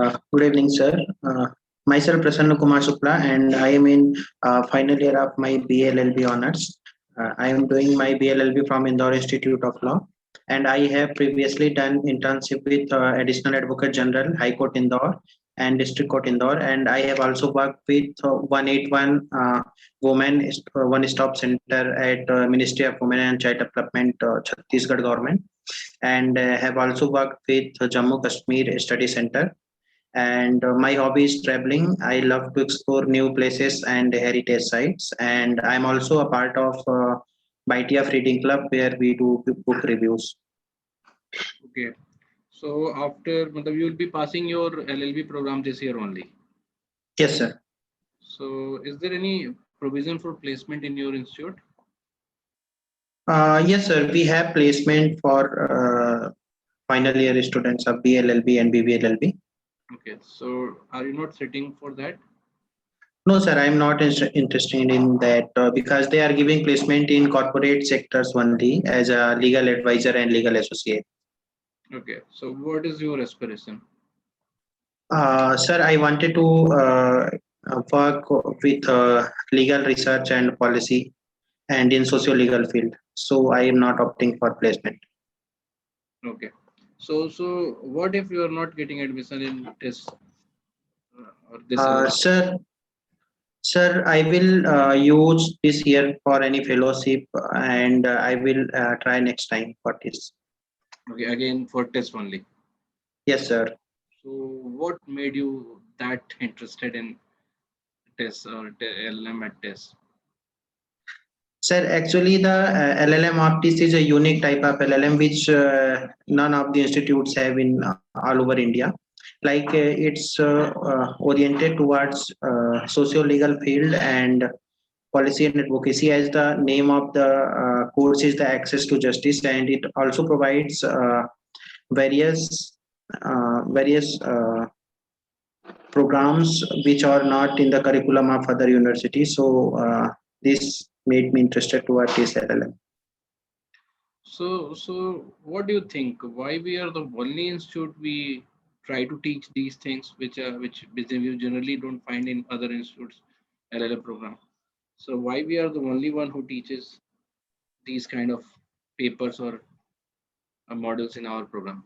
Good evening, sir. Myself Prasanna Kumar Shukla, and I am in final year of my BLLB honors. I am doing my BLLB from Indore Institute of Law, and I have previously done internship with Additional Advocate General, High Court Indore, and District Court Indore, and I have also worked with 181 Women One Stop Center at Ministry of Women and Child Development, Chhattisgarh government, and have also worked with Jammu Kashmir Study Center. And my hobby is traveling. I love to explore new places and heritage sites. And I'm also a part of BITF Reading Club where we do book reviews. Okay. So after you will be passing your LLB program this year only. Yes, sir. So is there any provision for placement in your institute? Yes, sir. We have placement for final year students of BLLB and BBLLB. Okay. So are you not sitting for that? No, sir, I'm not interested in that because they are giving placement in corporate sectors only as a legal advisor and legal associate. Okay. So what is your aspiration? Sir, I wanted to work with legal research and policy and in socio-legal field. So I am not opting for placement. Okay. So what if you are not getting admission in this or this Sir, I will use this year for any fellowship and I will try next time for this. Okay, again for test only. Yes, sir. So what made you that interested in test or LLM at test? Sir, actually the LLM Optis is a unique type of LLM which none of the institutes have in all over India. Like it's oriented towards socio-legal field and policy and advocacy, as the name of the course is the access to justice, and it also provides various programs which are not in the curriculum of other universities. So this made me interested towards this LLM. So what do you think? Why we are the only institute we try to teach these things which you generally don't find in other institutes LLM program? So why we are the only one who teaches these kind of papers or models in our program?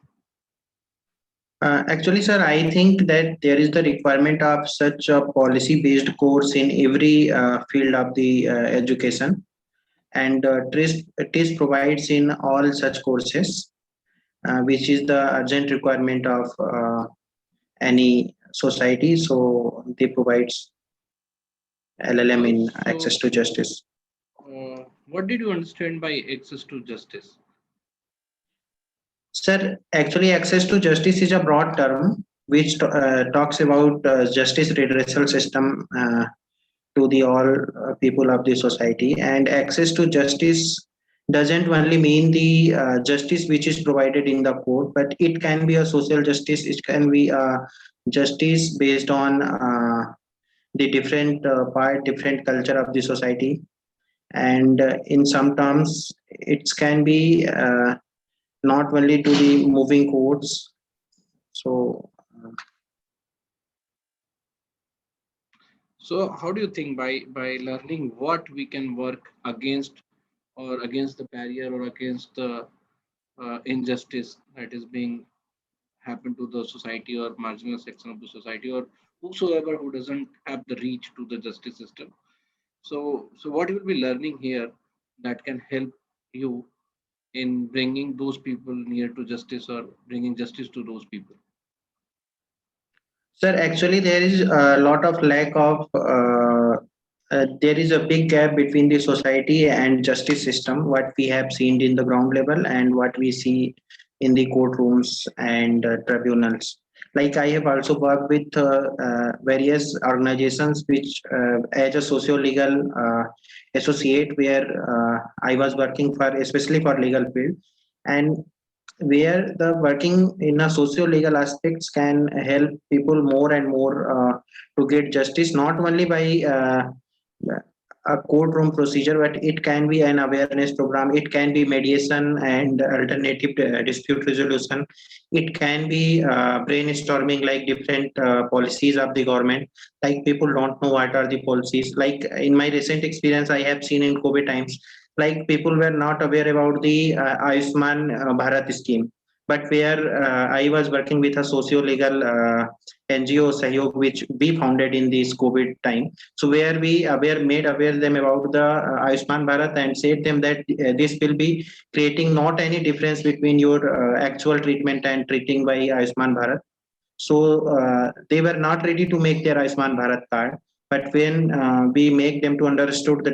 Actually, sir, I think that there is the requirement of such a policy-based course in every field of the education, and TRIS provides in all such courses, which is the urgent requirement of any society. So they provides LLM in access to justice. What did you understand by access to justice? Sir, actually, access to justice is a broad term which talks about justice redressal system to the all people of the society, and access to justice doesn't only mean the justice which is provided in the court, but it can be a social justice. It can be a justice based on the different different culture of the society, and in some terms, it can be. Not only to the moving courts. So, so how do you think by learning what we can work against or against the barrier or against the injustice that is being happened to the society or marginal section of the society or whosoever who doesn't have the reach to the justice system? So what you will be learning here that can help you in bringing those people near to justice or bringing justice to those people? sir, actually, there is a lot of lack of. There is a big gap between the society and justice system. What we have seen in the ground level and what we see in the courtrooms and tribunals. Like I have also worked with various organizations which, as a socio-legal associate, where I was working for, especially for legal field, and where the working in a socio-legal aspects can help people more and more to get justice, not only by a courtroom procedure, but it can be an awareness program. It can be mediation and alternative dispute resolution. It can be brainstorming like different policies of the government. Like people don't know what are the policies. Like in my recent experience, I have seen in COVID times, like people were not aware about the Ayushman Bharat scheme. But where I was working with a socio-legal NGO Sahyog, which we founded in this COVID time. So where we were made aware them about the Ayushman Bharat and said them that this will be creating not any difference between your actual treatment and treating by Ayushman Bharat. So they were not ready to make their Ayushman Bharat card. But when we make them to understood the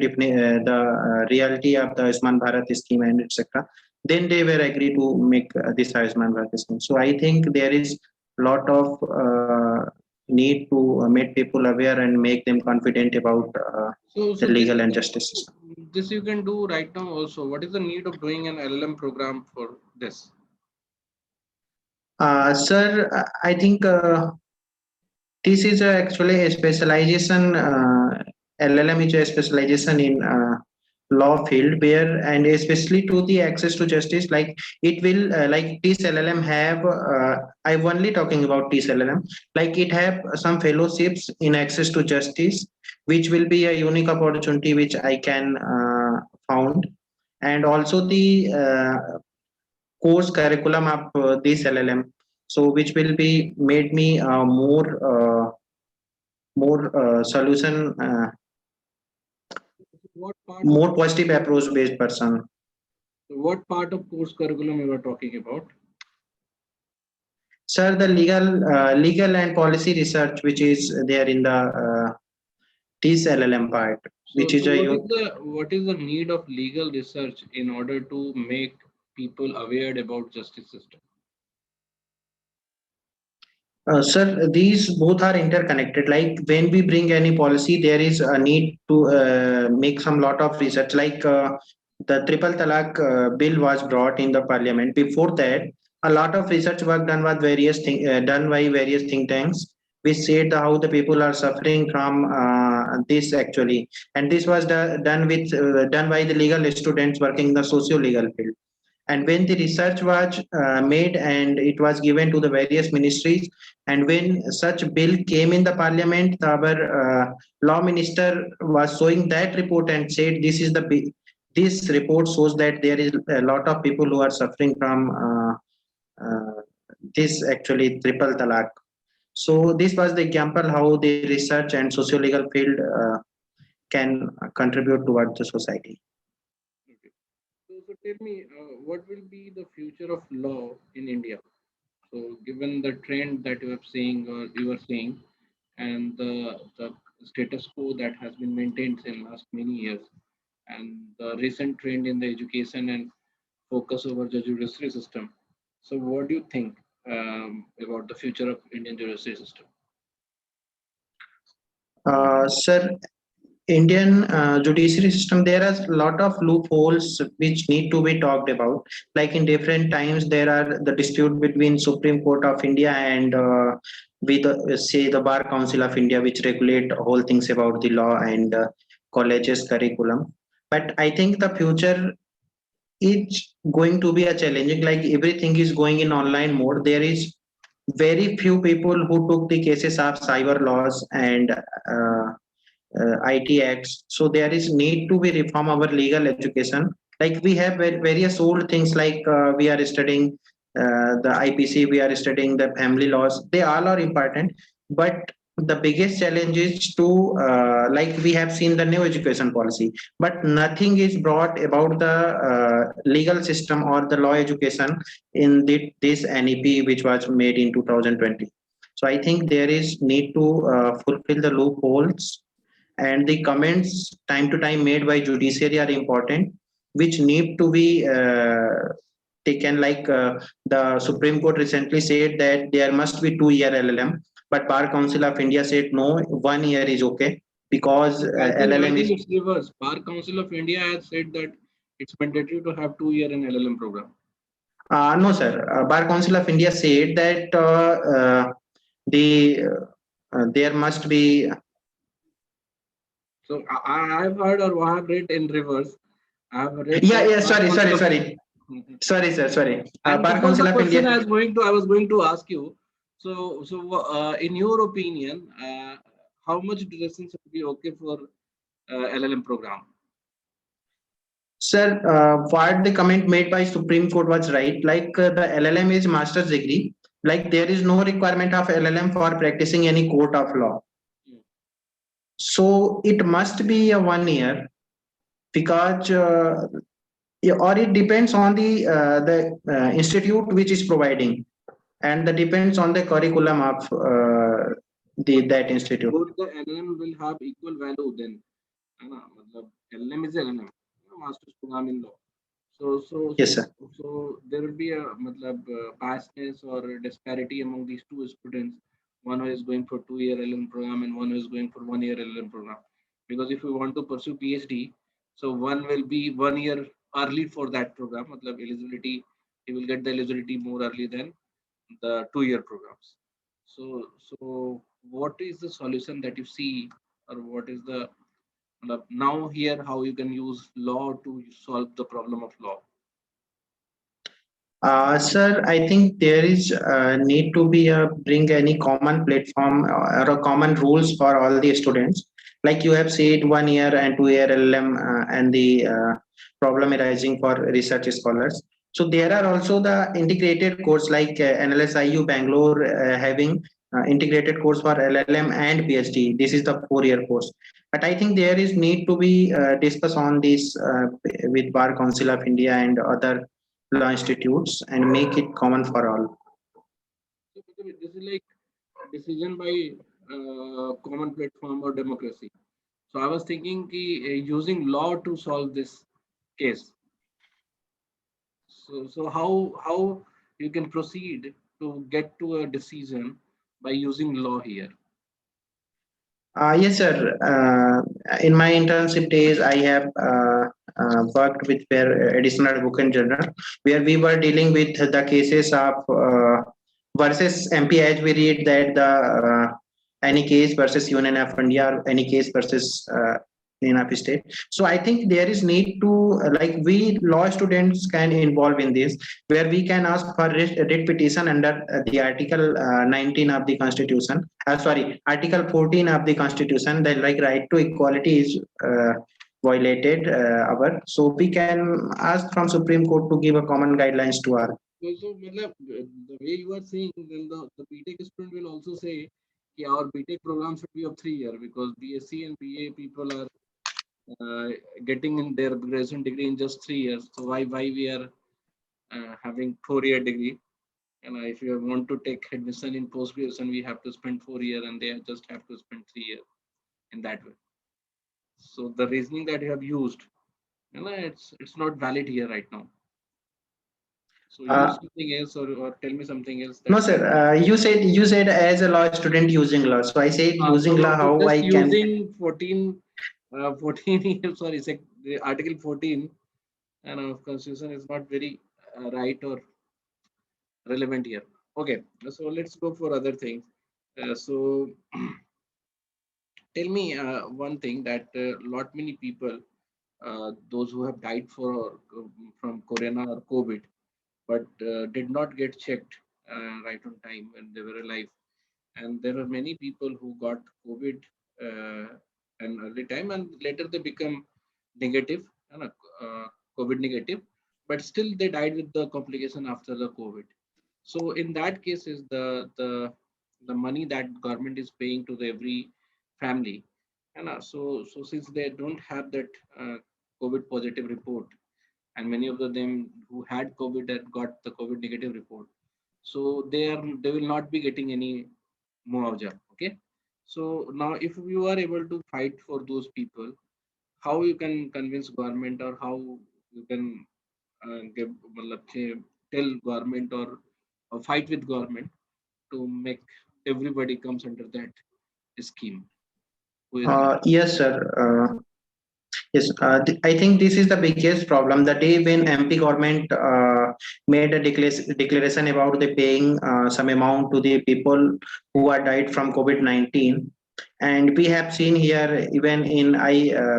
reality of the Ayushman Bharat scheme and etc., then they were agree to make this Ayushman Bharat scheme. So I think there is lot of need to make people aware and make them confident about So the this legal you and can justice do, system. this you can do right now also. What is the need of doing an LLM program for this? Sir, I think this is actually a specialization. LLM is a specialization in law field where, and especially to the access to justice. Like it will, like this LLM have. I'm only talking about this LLM. Like it have some fellowships in access to justice, which will be a unique opportunity which I can found, and also the course curriculum of this LLM. So which will be made me more solution, What part of more positive approach based person. what part of course curriculum you are talking about? Sir, the legal and policy research which is there in the this LLM part, So, which so is a what is the need of legal research in order to make people aware about justice system? sir, these both are interconnected. Like when we bring any policy, there is a need to make some lot of research. Like the triple talaq bill was brought in the parliament. Before that, a lot of research work done with done by various think tanks, which said how the people are suffering from this actually, and this was done by the legal students working in the socio legal field. And when the research was made and it was given to the various ministries, and when such bill came in the parliament, our law minister was showing that report and said this report shows that there is a lot of people who are suffering from this actually triple talaq. So this was the example how the research and socio-legal field can contribute towards the society. Okay. So tell me, what will be the future of law in India? So, given the trend that you are seeing or you are seeing, and the status quo that has been maintained in last many years, and the recent trend in the education and focus over the judiciary system. So, what do you think about the future of Indian judiciary system? Sir, Indian judiciary system, there are a lot of loopholes which need to be talked about. Like in different times, there are the dispute between Supreme Court of India and with say the Bar Council of India, which regulate whole things about the law and colleges curriculum. But I think the future is going to be a challenging. Like everything is going in online mode. There is very few people who took the cases of cyber laws and IT acts. So there is need to be reform our legal education. Like we have various old things like we are studying the IPC, we are studying the family laws. They all are important, but the biggest challenge is to like we have seen the new education policy, but nothing is brought about the legal system or the law education in this NEP which was made in 2020. So I think there is need to fulfill the loopholes, and the comments time to time made by judiciary are important, which need to be taken. Like the Supreme Court recently said that there must be 2 year LLM, but Bar Council of India said no, 1 year is okay because I LLM think is. it's reverse. Bar Council of India has said that it's mandatory to have 2 year in LLM program. No, sir. Bar Council of India said that there must be So I've heard or I have read in reverse. I've read Yeah, that yeah. Bar Sorry, Council sorry, of sorry, Mhm. sorry, sir. Sorry. And Bar this was the Council of question India. I was going to ask you. So, in your opinion, how much duration should be okay for LLM program? Sir, what the comment made by Supreme Court was right. Like the LLM is master's degree. Like there is no requirement of LLM for practicing any court of law. Mm. So it must be a 1 year because yeah, or it depends on the institute which is providing, and that depends on the curriculum of the Both that institute. both the LLM will have equal value then. है ना? मतलब LLM is LLM, master's program in law. So, so, Yes, sir. so there will be a matlab, biasness or disparity among these two students. One who is going for 2 year LLM program and one who is going for 1 year LLM program. Because if you want to pursue PhD, so one will be 1 year early for that program. Matlab eligibility, he will get the eligibility more early than the 2 year programs. So, what is the solution that you see, or what is the now here how you can use law to solve the problem of law? Sir, I think there is need to be a bring any common platform or a common rules for all the students. Like you have said, 1 year and 2 year LLM and the problem arising for research scholars. So there are also the integrated course like NLSIU Bangalore having integrated course for LLM and PhD. This is the 4 year course. But I think there is need to be discuss on this with Bar Council of India and other law institutes and make it common for all. So this is like decision by common platform or democracy. So I was thinking ki, using law to solve this case. So how you can proceed to get to a decision by using law here? Yes, sir. In my internship days, I have worked with their additional advocate general, where we were dealing with the cases of versus MP, as we read that the any case versus Union of India or any case versus Union of State. So I think there is need to like we law students can involve in this, where we can ask for writ petition under the Article 19 of the Constitution, sorry, Article 14 of the Constitution, that like right to equality is violated. So we can ask from Supreme Court to give a common guidelines to our. So matlab, the way you are saying, then the BTech student will also say कि our BTech program should be of 3 year because BSc and BA people are uh, getting in their graduation degree in just 3 years. So why we are having 4 year degree? And if you want to take admission in post graduation, we have to spend 4 year, and they just have to spend 3 year in that way. So the reasoning that you have used, it's not valid here right now. So use Uh, something else, or tell me something else no, that sir. You said as a law student using law. So I said using law so how just I can. using 14 sorry, the Article 14 and of Constitution is not very right or relevant here. Okay, so let's go for other things. So tell me one thing that lot many people, those who have died from corona or COVID, but did not get checked right on time when they were alive, and there are many people who got COVID an early time, and later they become negative, COVID negative, but still they died with the complication after the COVID. So in that case, is the money that government is paying to the every family, and so since they don't have that COVID positive report, and many of them who had COVID had got the COVID negative report, so they will not be getting any muawja. Okay, so now if you are able to fight for those people, how you can convince government, or how you can give matlab, tell government, or fight with government to make everybody comes under that scheme who is alive. Yes, sir. Yes, I think this is the biggest problem. The day when MP government made a declaration about the paying some amount to the people who are died from COVID-19. And we have seen here, even in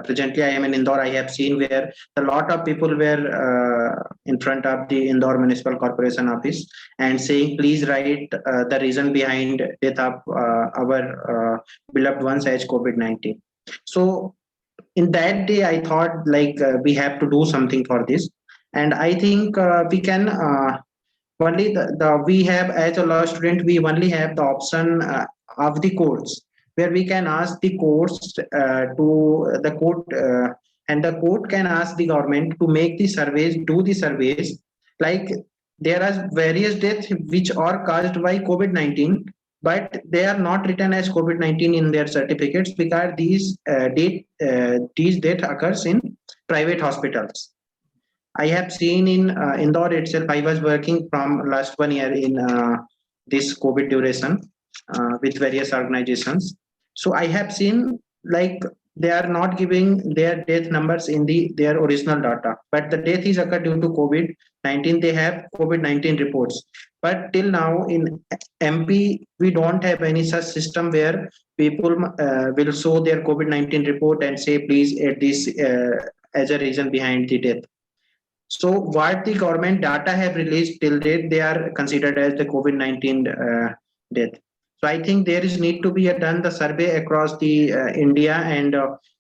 presently I am in Indore, I have seen where a lot of people were in front of the Indore Municipal Corporation office and saying, please write the reason behind death of our beloved ones as COVID-19. So in that day, I thought like we have to do something for this. And I think we can only the we have, as a law student, we only have the option of the courts, where we can ask the courts to the court, and the court can ask the government to make the surveys, do the surveys. Like, there are various deaths which are caused by COVID-19, but they are not written as COVID-19 in their certificates, because these death occurs in private hospitals. I have seen in Indore itself. I was working from last 1 year in this COVID duration with various organizations. So I have seen, like, they are not giving their death numbers in their original data, but the death is occurred due to COVID-19. They have COVID-19 reports, but till now in MP we don't have any such system where people will show their COVID-19 report and say, please add this as a reason behind the death. So what the government data have released till date, they are considered as the COVID-19 death. So I think there is need to be done the survey across the India, and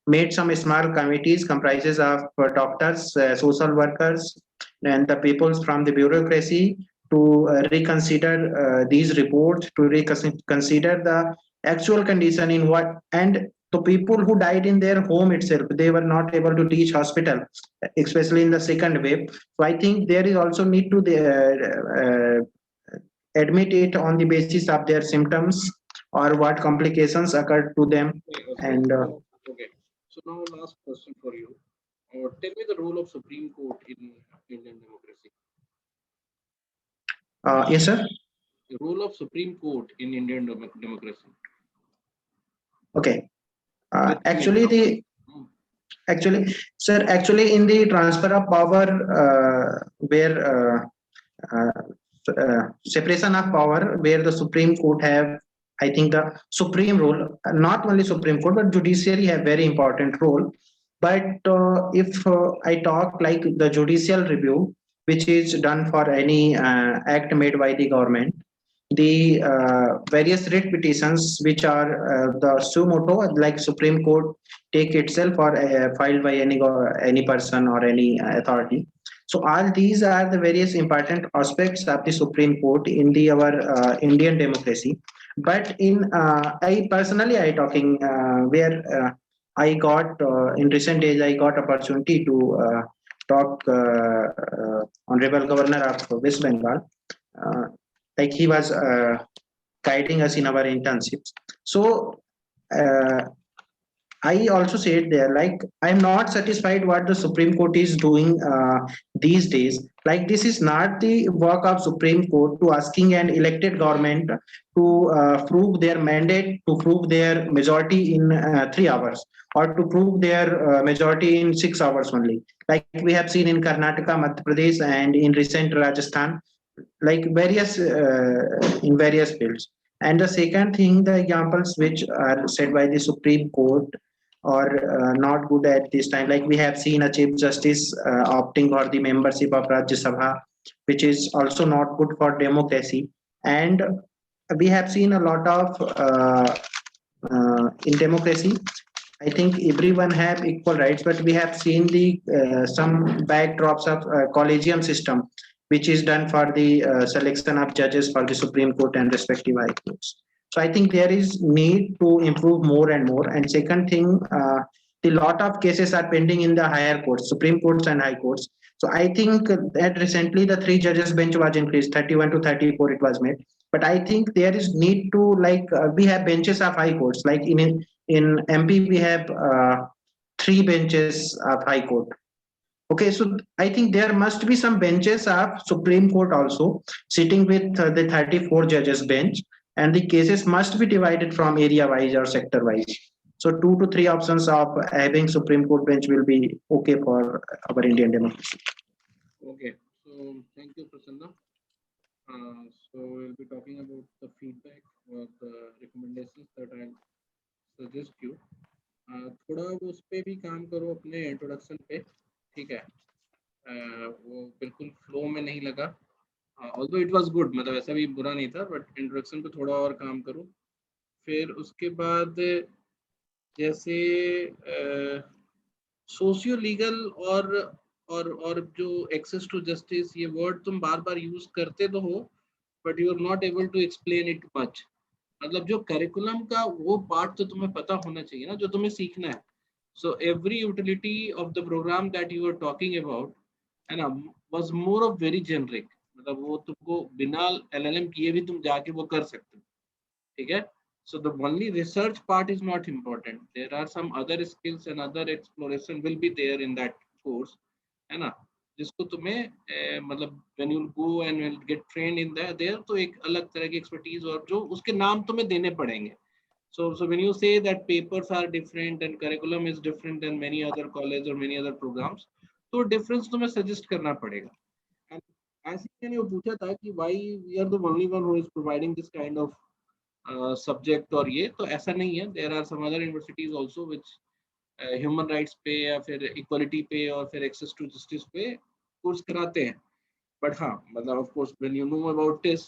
made some small committees comprises of doctors, social workers, and the peoples from the bureaucracy to reconsider these reports, to reconsider the actual condition in what, and the people who died in their home itself, they were not able to reach hospital, especially in the second wave. So I think there is also need to admit it on the basis of their symptoms or what complications occurred to them. Okay. And Okay. So now last question for you. Tell me the role of Supreme Court in Indian democracy. yes, sir. The role of Supreme Court in Indian democracy. Okay. With some Actually, examples. Hmm. actually, in the transfer of power, where separation of power, where the Supreme Court have, I think, the supreme role. Not only Supreme Court, but judiciary have very important role. But if I talk like the judicial review, which is done for any act made by the government, the various writ petitions which are the suo moto, like Supreme Court take itself, or filed by any person or any authority. So all these are the various important aspects of the Supreme Court in the our Indian democracy. But I personally I talking where I got in recent days I got opportunity to talk Honorable Governor of West Bengal. Uh, like he was guiding us in our internships. So uh, I also said there, like, I'm not satisfied what the Supreme Court is doing these days. Like, this is not the work of Supreme Court to asking an elected government to prove their mandate, to prove their majority in 3 hours, or to prove their majority in 6 hours only. Like we have seen in Karnataka, Madhya Pradesh, and in recent Rajasthan, like various in various fields. And the second thing, the examples which are said by the Supreme Court or not good at this time. Like we have seen a chief justice opting for the membership of Rajya Sabha, which is also not good for democracy. And we have seen a lot of in democracy. I think everyone have equal rights, but we have seen the some backdrops of collegium system, which is done for the selection of judges for the Supreme Court and respective high courts. So I think there is need to improve more and more. And second thing, the lot of cases are pending in the higher courts, Supreme Courts and high courts. So I think that recently the three judges bench was increased, 31 to 34 it was made. But I think there is need to, like, we have benches of high courts. Like in MP we have three benches of high court. Okay, so I think there must be some benches of Supreme Court also sitting with the 34 judges bench, and the cases must be divided from area wise or sector wise. So 2 to 3 options of having Supreme Court bench will be okay for our Indian democracy. Okay. So thank you, Prasanna. So we'll be talking about the feedback or the recommendations that I'll suggest you थोड़ा वो उस पे भी काम करो अपने introduction पे, ठीक है। वो बिल्कुल फ्लो में नहीं लगा, ऑल्दो इट वाज गुड, मतलब ऐसा भी बुरा नहीं था, बट इंट्रोडक्शन पे थोड़ा और काम करो। फिर उसके बाद जैसे सोशियो लीगल और जो एक्सेस टू जस्टिस, ये वर्ड तुम बार बार यूज करते तो हो, but you are not able to explain it much. मतलब जो करिकुलम का वो पार्ट तो तुम्हें पता होना चाहिए ना, जो तुम्हें सीखना है। So every utility of the programme that you are talking about, है ना, was more of very generic. मतलब वो तुमको बिना एलएलएम किए भी तुम जाके वो कर सकते हो, ठीक है। So the only research part is not important. There are some other skills and other exploration will be there in that course, है ना, जिसको तुम्हें मतलब when you go and will get trained in there तो एक अलग तरह की expertise और जो उसके नाम तुम्हें देने पड़ेंगे। So when you say that papers are different and curriculum is different than many other college or many other programs, तो difference तुम्हें suggest करना पड़ेगा। And ऐसे ही मैंने वो पूछा था कि why we are the only one who is providing this kind of subject, और ये तो ऐसा नहीं है, there are some other universities also which human rights पे या फिर इक्वालिटी पे और फिर एक्सेस टू जस्टिस पे कोर्स कराते हैं। बट हाँ, मतलब of course when you know about this,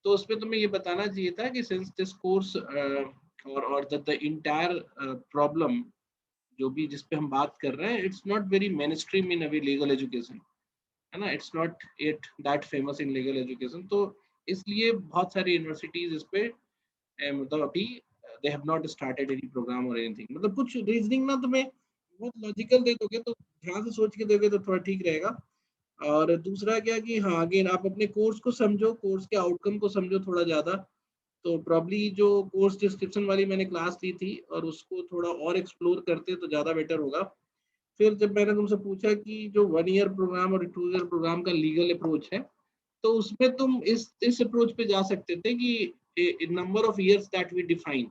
तो उसमें तुम्हें ये बताना चाहिए था कि सिंस दिस कोर्स और द इंटायर प्रॉब्लम जो भी जिस पे हम बात कर रहे हैं, it's not very mainstream in a way legal education, है ना, it's not it that famous in legal education. तो इसलिए बहुत सारी यूनिवर्सिटीज इस पे मतलब अभी they have not started any programme और एनीथिंग। मतलब कुछ रीजनिंग ना तुम्हें बहुत लॉजिकल दे दोगे तो ध्यान से सोच के दोगे तो थोड़ा ठीक रहेगा। और दूसरा क्या कि हाँ, अगेन आप अपने कोर्स को समझो, कोर्स के आउटकम को समझो थोड़ा ज्यादा। तो प्रॉब्ली जो कोर्स डिस्क्रिप्शन वाली मैंने क्लास ली थी और उसको थोड़ा और एक्सप्लोर करते तो ज्यादा बेटर होगा। फिर जब मैंने तुमसे पूछा कि जो 1 ईयर प्रोग्राम और 2 ईयर प्रोग्राम का लीगल अप्रोच है, तो उसमें तुम इस अप्रोच पे जा सकते थे कि number of years that we define,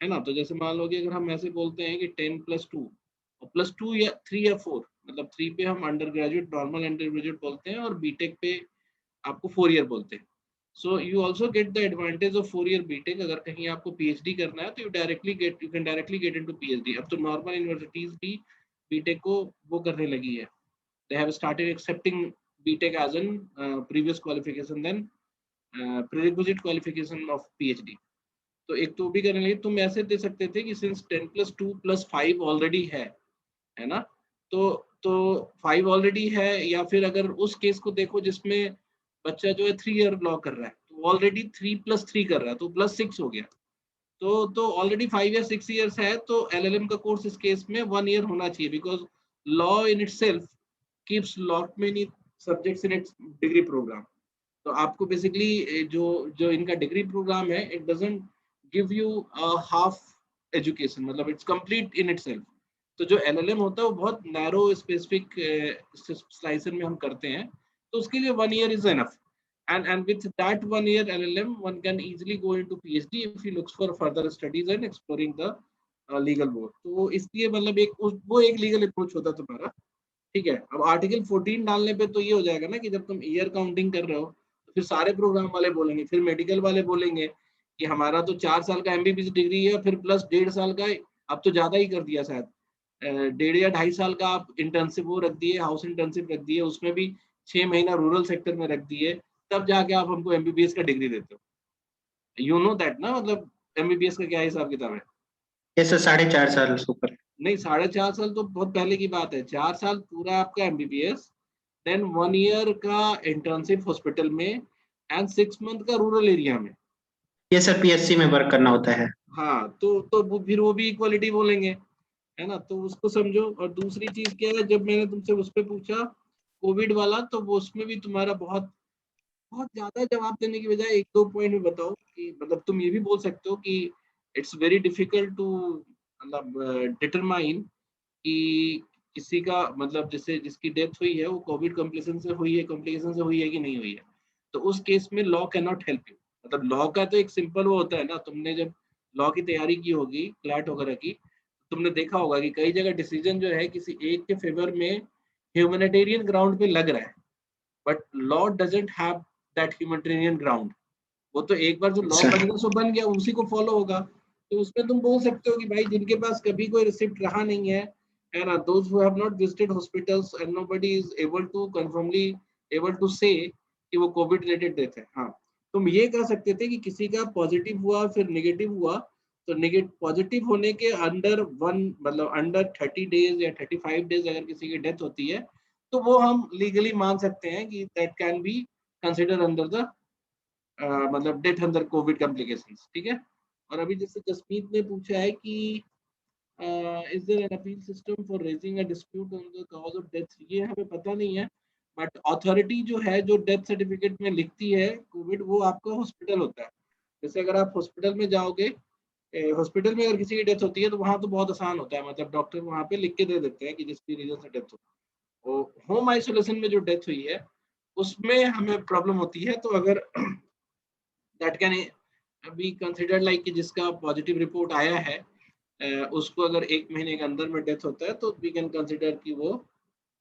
है ना। तो जैसे मान लो कि अगर हम ऐसे बोलते हैं कि 10+2 और +2 या 3 या 4, मतलब 3 पे हम under graduate normal under graduate बोलते हैं और बीटेक पे आपको 4 ईयर बोलते हैं। So you also get the advantage of 4 year BTech. अगर कहीं आपको पीएचडी करना है तो you can directly get into PhD. अब तो नॉर्मल यूनिवर्सिटीज भी बीटेक को वो करने लगी है, they have started accepting BTech as an previous qualification than prerequisite qualification of PhD। तो एक तो भी करने लगे। तुम ऐसे दे सकते थे कि सिंस 10+2+5 ऑलरेडी है ना, तो 5 ऑलरेडी है, या फिर अगर उस केस को देखो जिसमें बच्चा जो है 3 ईयर लॉ कर रहा है तो ऑलरेडी 3+3 कर रहा है तो +6 हो गया। तो ऑलरेडी 5 या 6 ईयर्स है, तो एलएलएम का कोर्स इस केस में 1 ईयर होना चाहिए, because law in itself keeps lot many subjects in its degree program। तो आपको बेसिकली जो जो इनका डिग्री प्रोग्राम है, it doesn't give you half education, मतलब इट्स कंप्लीट इन इटसेल्फ। तो जो एलएलएम होता है वो बहुत नैरो स्पेसिफिक स्लाइसर में हम करते हैं, तो उसके लिए 1 year is enough. And with that 1 year LLM, one can easily go into PhD if he looks for further studies and exploring the legal board। तो इसलिए मतलब वो एक लीगल अप्रोच होता तुम्हारा, ठीक है। अब आर्टिकल 14 डालने पे तो ये हो जाएगा ना कि जब तुम ईयर काउंटिंग कर रहे हो तो फिर सारे प्रोग्राम वाले बोलेंगे, फिर मेडिकल वाले बोलेंगे कि हमारा तो 4 साल का एमबीबीएस डिग्री है फिर प्लस 1.5 साल का, अब तो ज्यादा ही कर दिया शायद, 1.5 या 2.5 साल का आप इंटर्नशिप वो रख दिए, हाउस इंटर्नशिप रख दिए, उसमें भी 6 महीना रूरल सेक्टर में रख दिए, तब जाके आप हमको एमबीबीएस का डिग्री देते हो। यू नो दैट ना, मतलब एमबीबीएस का क्या हिसाब किताब है। ये सर 4.5 साल से ऊपर। नहीं, 4.5 साल तो बहुत पहले की बात है। 4 साल पूरा आपका एमबीबीएस, देन 1 ईयर का इंटर्नशिप हॉस्पिटल में, एंड 6 मंथ का रूरल एरिया में। ये सर पीएससी में वर्क करना होता है। हाँ, तो फिर वो भी इक्वालिटी बोलेंगे, है ना, तो उसको समझो। और दूसरी चीज क्या है, जब मैंने तुमसे उस पर पूछा कोविड वाला, तो वो उसमें भी तुम्हारा बहुत बहुत ज्यादा जवाब देने की बजाय 1-2 पॉइंट में बताओ कि मतलब तुम ये भी बोल सकते हो कि इट्स वेरी डिफिकल्ट टू मतलब डिटरमाइन कि किसी का मतलब जैसे जिसकी डेथ हुई है वो कोविड कॉम्प्लिकेशन से हुई है कि नहीं हुई है। तो उस केस में law can not help you. मतलब लॉ का तो एक सिंपल वो होता है ना, तुमने जब लॉ की तैयारी की होगी क्लैट वगैरह की, तुमने देखा होगा कि कई जगह डिसीजन जो है किसी एक के फेवर में ह्यूमैनिटेरियन ग्राउंड पे लग रहा है, but law doesn't have that humanitarian ground. वो तो एक बार जो लॉ सर बन गया सो बन गया, उसी को फॉलो होगा। तो उसमें तुम बोल सकते हो कि भाई जिनके पास कभी कोई रिसिप्ट रहा नहीं है ना, those who have not visited hospitals and nobody is able to confirmly able to say कि वो कोविड रिलेटेड डेथ है। हाँ, तुम ये कह सकते थे कि किसी का पॉजिटिव हुआ फिर नेगेटिव हुआ, तो नेगेटिव पॉजिटिव होने के अंडर मतलब अंडर 30 डेज या 35 डेज अगर किसी की डेथ होती है, तो वो हम लीगली मान सकते हैं कि that can be consider under the मतलब डेथ अंडर कोविड कॉम्प्लिकेशंस। ठीक है। और अभी जैसे जसमीत ने पूछा है कि is there an appeal system for raising a dispute on the cause of death, ये हमें पता नहीं है, बट अथॉरिटी जो है जो डेथ सर्टिफिकेट में लिखती है कोविड, वो आपका हॉस्पिटल होता है। जैसे अगर आप हॉस्पिटल में जाओगे, हॉस्पिटल में अगर किसी की डेथ होती है तो वहाँ तो बहुत आसान होता है, मतलब डॉक्टर वहाँ पे लिख के दे देते हैं कि जिस भी रीजन से डेथ हो। होम आइसोलेशन में जो डेथ हुई है उसमें हमें प्रॉब्लम होती है। तो अगर that can be considered like कि जिसका पॉजिटिव रिपोर्ट आया है उसको अगर 1 महीने के अंदर में डेथ होता है तो वी कैन कंसिडर कि वो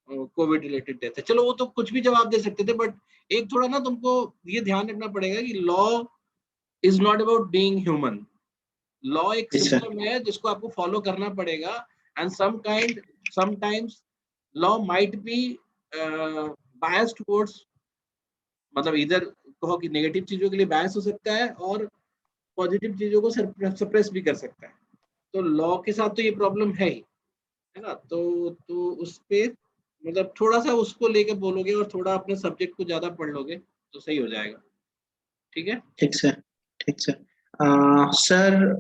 कोविड रिलेटेड डेथ है। चलो वो तो कुछ भी जवाब दे सकते थे, बट एक थोड़ा ना तुमको ये ध्यान रखना पड़ेगा कि law is not about being human. Law एक Yes, sir. सिस्टम है जिसको आपको फॉलो करना पड़ेगा, and sometimes law might be biased towards, मतलब इधर कहो कि नेगेटिव चीजों के लिए बायस हो सकता है और पॉजिटिव चीजों को सप्रेस भी कर सकता है। तो लॉ के साथ तो ये प्रॉब्लम है ही, है ना। तो उस पे मतलब थोड़ा सा उसको लेके बोलोगे और थोड़ा अपने सब्जेक्ट को ज्यादा पढ़ लोगे तो सही हो जाएगा। ठीक है। ठीक सर, ठीक सर। सर,